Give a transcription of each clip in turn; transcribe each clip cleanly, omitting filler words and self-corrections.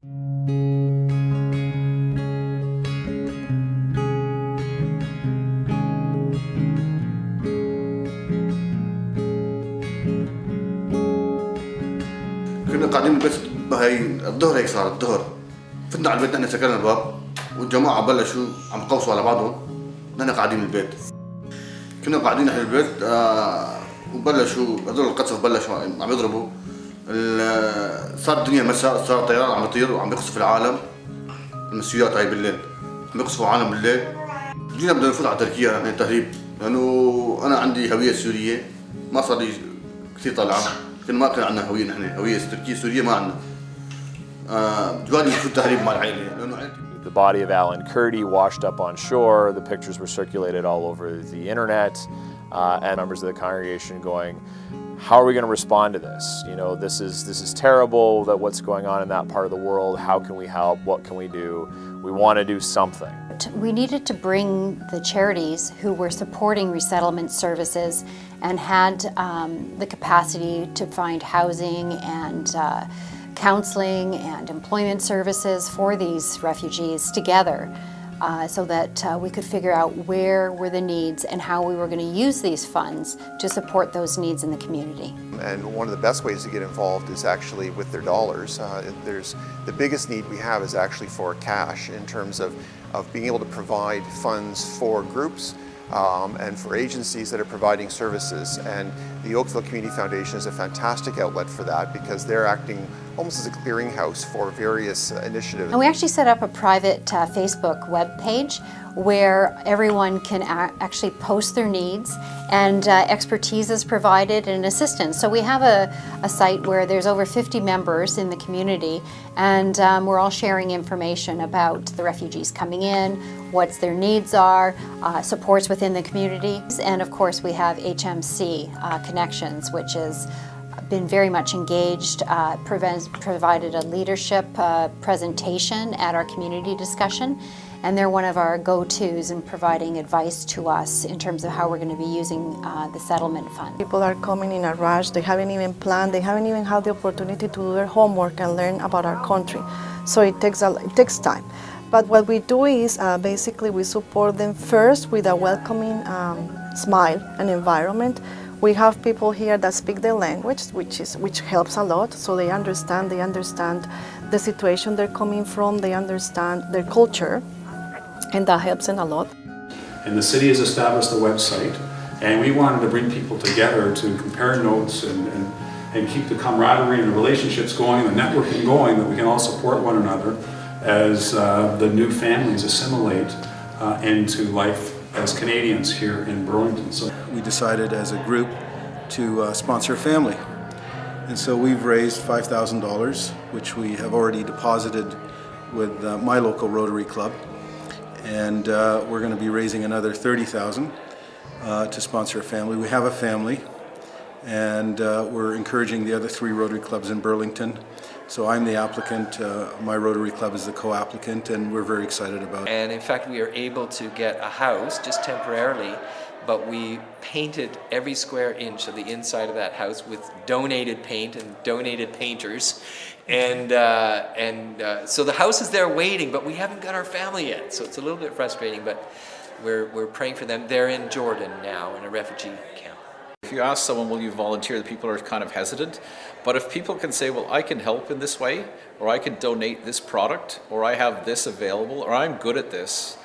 كنا قاعدين بس بهاي الظهر، هيك صار الظهر، فتنا على البيت، نحن سكرنا الباب والجماعة بلشوا عم يقوصوا على بعضهم، نحن قاعدين بالبيت. كنا قاعدين نحن بالبيت وبلشوا هذول القصف بلشوا عم يضربوا. صار الدنيا مساء، صار طيران عم يطير وعم يقصف العالم. المسيات هاي بالليل عم يقصفوا العالم بالليل. جينا بدنا نفوت على تركيا نحن تهريب، لأنه أنا عندي هوية سورية، ما صار لي كثير طالعة. ما كان عندنا هوية، نحن هوية تركية سورية ما عندنا. جوالي بفوت تهريب مع العائلة لأنه عائلتي. The body of Alan Kurdi washed up on shore. The pictures were circulated all over the internet, and members of the congregation going, "How are we going to respond to this? You know, this is terrible. That what's going on in that part of the world. How can we help? What can we do? We want to do something." We needed to bring the charities who were supporting resettlement services and had the capacity to find housing and counseling and employment services for these refugees together so that we could figure out where were the needs and how we were going to use these funds to support those needs in the community. And one of the best ways to get involved is actually with their dollars. The biggest need we have is actually for cash in terms of being able to provide funds for groups and for agencies that are providing services. And the Oakville Community Foundation is a fantastic outlet for that because they're acting almost as a clearinghouse for various initiatives. And we actually set up a private Facebook web page where everyone can actually post their needs, and expertise is provided and assistance. So we have a site where there's over 50 members in the community, and we're all sharing information about the refugees coming in, what their needs are, supports within the community, and of course we have HMC Connections, which is been very much engaged, provided a leadership presentation at our community discussion, and they're one of our go-tos in providing advice to us in terms of how we're going to be using the settlement fund. People are coming in a rush, they haven't even planned, they haven't even had the opportunity to do their homework and learn about our country. So it takes time. But what we do is basically we support them first with a welcoming smile and environment. We have people here that speak their language, which helps a lot, so they understand the situation they're coming from, they understand their culture, and that helps them a lot. And the city has established the website, and we wanted to bring people together to compare notes and keep the camaraderie and the relationships going, and the networking going, that we can all support one another as the new families assimilate into life as Canadians here in Burlington. So we decided as a group to sponsor a family. And so we've raised $5,000, which we have already deposited with my local Rotary Club. And we're going to be raising another $30,000 to sponsor a family. We have a family, and we're encouraging the other 3 Rotary Clubs in Burlington. So I'm the applicant, my Rotary Club is the co-applicant, and we're very excited about it. And in fact, we are able to get a house just temporarily, but we painted every square inch of the inside of that house with donated paint and donated painters. And so the house is there waiting, but we haven't got our family yet. So it's a little bit frustrating, but we're praying for them. They're in Jordan now in a refugee camp. If you ask someone, will you volunteer, the people are kind of hesitant. But if people can say, well, I can help in this way, or I can donate this product, or I have this available, or I'm good at this,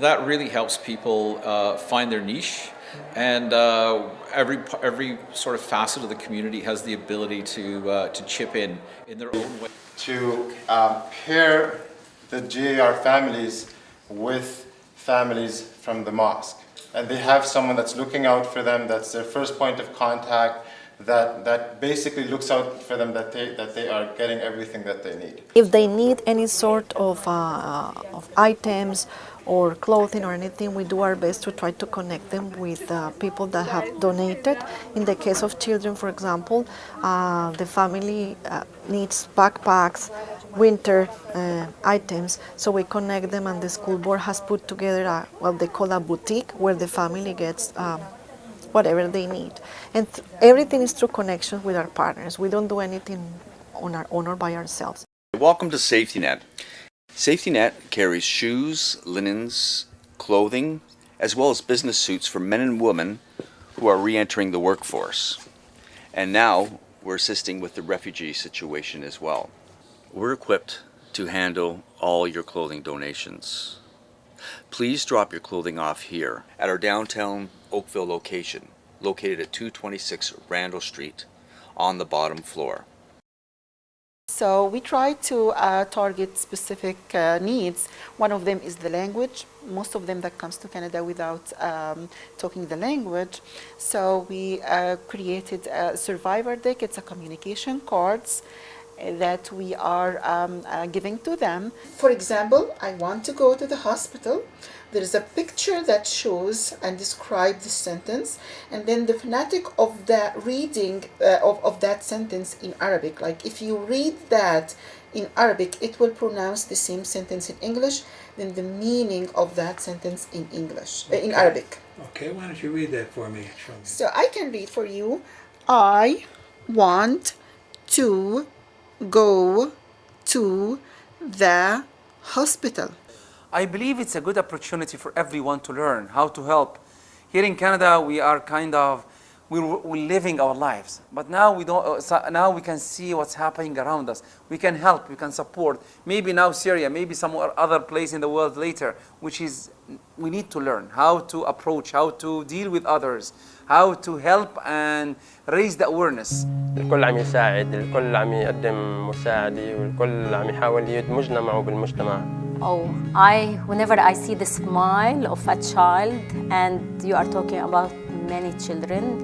that really helps people find their niche. And every sort of facet of the community has the ability to chip in their own way. To pair the GAR families with families from the mosque. And they have someone that's looking out for them, that's their first point of contact, that basically looks out for them, that they are getting everything that they need. If they need any sort of items or clothing or anything, we do our best to try to connect them with people that have donated. In the case of children, for example, the family needs backpacks, winter items, so we connect them, and the school board has put together what they call a boutique, where the family gets whatever they need. And everything is through connection with our partners. We don't do anything on our own or by ourselves. Welcome to Safety Net. Safety Net carries shoes, linens, clothing, as well as business suits for men and women who are re-entering the workforce. And now we're assisting with the refugee situation as well. We're equipped to handle all your clothing donations. Please drop your clothing off here at our downtown Oakville location, located at 226 Randall Street on the bottom floor. So we try to target specific needs. One of them is the language. Most of them that comes to Canada without talking the language. So we created a survivor deck. It's a communication cards that we are giving to them. For example, I want to go to the hospital. There is a picture that shows and describes the sentence, and then the phonetic of the reading of that sentence in Arabic. Like if you read that in Arabic, it will pronounce the same sentence in English, then the meaning of that sentence in English, in Arabic. Okay, why don't you read that for me? Show me. So I can read for you. I want to go to the hospital. I believe it's a good opportunity for everyone to learn how to help. Here in Canada, we are we're living our lives, but now we don't. Now we can see what's happening around us. We can help, we can support. Maybe now Syria, maybe some other place in the world later. Which is, we need to learn how to approach, how to deal with others, how to help and raise the awareness. الكل عم يساعد، الكل عم يقدم مساعدة، والكل عم يحاول يدمجنا معه بالمجتمع. Oh, whenever I see the smile of a child, and you are talking about many children,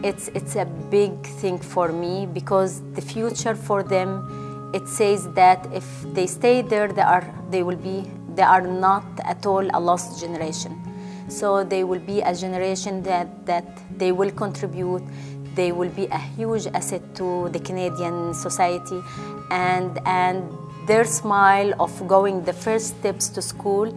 it's a big thing for me, because the future for them, it says that if they stay there, they are not at all a lost generation. So they will be a generation that they will contribute. They will be a huge asset to the Canadian society, and their smile of going the first steps to school,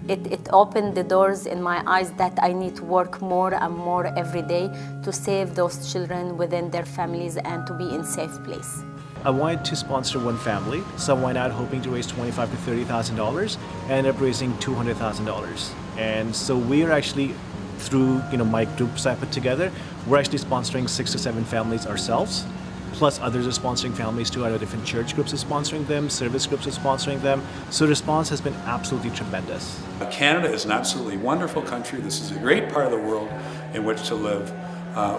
it opened the doors in my eyes that I need to work more and more every day to save those children within their families and to be in safe place. I wanted to sponsor one family, so I went out hoping to raise $25,000 to $30,000, and ended up raising $200,000. And so we are actually, through my groups I put together, we're actually sponsoring 6 to 7 families ourselves. Plus others are sponsoring families too. Other different church groups are sponsoring them, service groups are sponsoring them. So the response has been absolutely tremendous. Canada is an absolutely wonderful country. This is a great part of the world in which to live.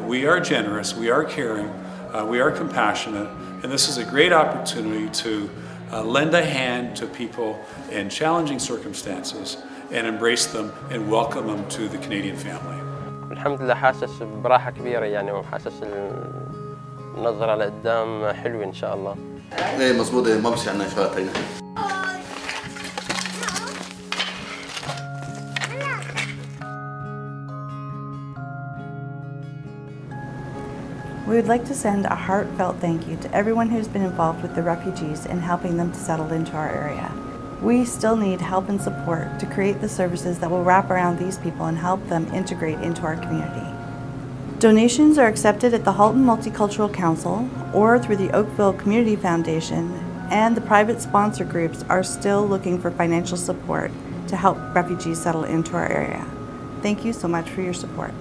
We are generous, we are caring, we are compassionate, and this is a great opportunity to lend a hand to people in challenging circumstances and embrace them and welcome them to the Canadian family. الحمد لله حاسس براحة كبيرة يعني وحاسس النظرة لقدام حلوة إن شاء الله. إيه مظبوط ما بصير عنا إشارات هنا. We would like to send a heartfelt thank you to everyone who's been involved with the refugees and helping them to settle into our area. We still need help and support to create the services that will wrap around these people and help them integrate into our community. Donations are accepted at the Halton Multicultural Council or through the Oakville Community Foundation, and the private sponsor groups are still looking for financial support to help refugees settle into our area. Thank you so much for your support.